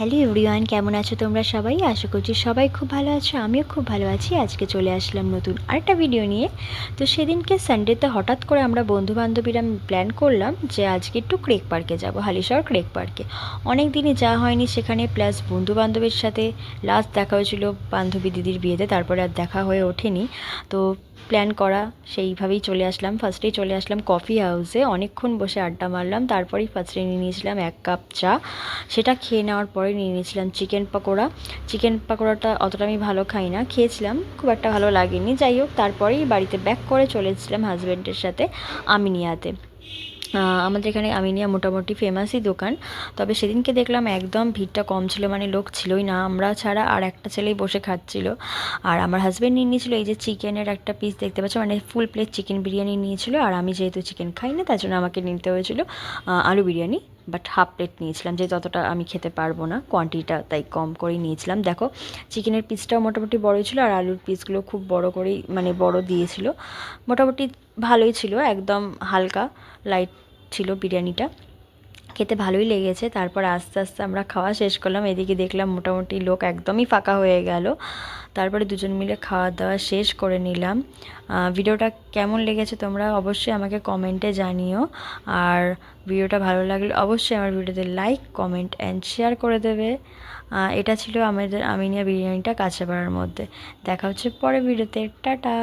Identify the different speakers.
Speaker 1: Hello everyone, কেমন আছো তোমরা সবাই? আশা করছি সবাই খুব ভালো আছো, আমিও খুব ভালো আছি। আজকে চলে আসলাম নতুন আরেকটা ভিডিও নিয়ে। তো সেদিনকে সানডেতে হঠাৎ করে আমরা বন্ধুবান্ধবীরা প্ল্যান করলাম যে আজকে একটু ক্রেক পার্কে যাব, হালিশহর ক্রেক পার্কে। অনেক দিনই যাওয়া হয়নি সেখানে, প্লাস বন্ধুবান্ধবের সাথে লাস্ট দেখা হয়েছিল বান্ধবী দিদির বিয়েতে, তারপরে আর দেখা হয়ে ওঠেনি। তো প্ল্যান করা সেইভাবেই চলে আসলাম। ফার্স্টেই চলে আসলাম কফি হাউসে, অনেকক্ষণ বসে আড্ডা মারলাম। তারপরেই ফার্স্টে নিয়ে নিয়েছিলাম 1 কাপ চা। সেটা খেয়ে নেওয়ার পরে নিয়ে নিয়েছিলাম চিকেন পকোড়া। চিকেন পকোড়াটা অতটা আমি ভালো খাই না, খেয়েছিলাম, খুব একটা ভালো লাগেনি। যাই হোক, তারপরেই বাড়িতে ব্যাক করে চলে এসেছিলাম হাজব্যান্ডের সাথে আমিনিয়াতে। আমাদের এখানে আমিনিয়া মোটামুটি ফেমাসই দোকান। তবে সেদিনকে দেখলাম একদম ভিড়টা কম ছিল, মানে লোক ছিলই না, আমরা ছাড়া আর একটা ছেলেই বসে খাচ্ছিল। আর আমার হাজব্যান্ড নিয়ে নিয়েছিল এই যে চিকেনের একটা পিস দেখতে পাচ্ছ, মানে ফুল প্লেট চিকেন বিরিয়ানি নিয়েছিল। আর আমি যেহেতু চিকেন খাই না, তার জন্য আমাকে নিতে হয়েছিল আলু বিরিয়ানি, বাট হাফ প্লেট নিয়েছিলাম, যেহেতু অতটা আমি খেতে পারবো না, কোয়ান্টিটিটা তাই কম করেই নিয়েছিলাম। দেখো, চিকেনের পিসটাও মোটামুটি বড়োই ছিল, আর আলুর পিসগুলো খুব বড় করেই, মানে বড় দিয়েছিল। মোটামুটি ভালোই ছিল, একদম হালকা লাইট ছিল বিরিয়ানিটা, খেতে ভালোই লেগেছে। তারপর আস্তে আস্তে আমরা খাওয়া শেষ করলাম। এদিকে দেখলাম মোটামুটি লোক একদমই ফাঁকা হয়ে গেল। তারপরে দুজন মিলে খাওয়া দাওয়া শেষ করে নিলাম। ভিডিওটা কেমন লেগেছে তোমরা অবশ্যই আমাকে কমেন্টে জানিও। আর ভিডিওটা ভালো লাগলে অবশ্যই আমার ভিডিওতে লাইক, কমেন্ট অ্যান্ড শেয়ার করে দেবে। এটা ছিল আমাদের আমিনিয়া বিরিয়ানিটা কাঁচাপাড়ার মধ্যে। দেখা হচ্ছে পরের ভিডিওতে। টাটা।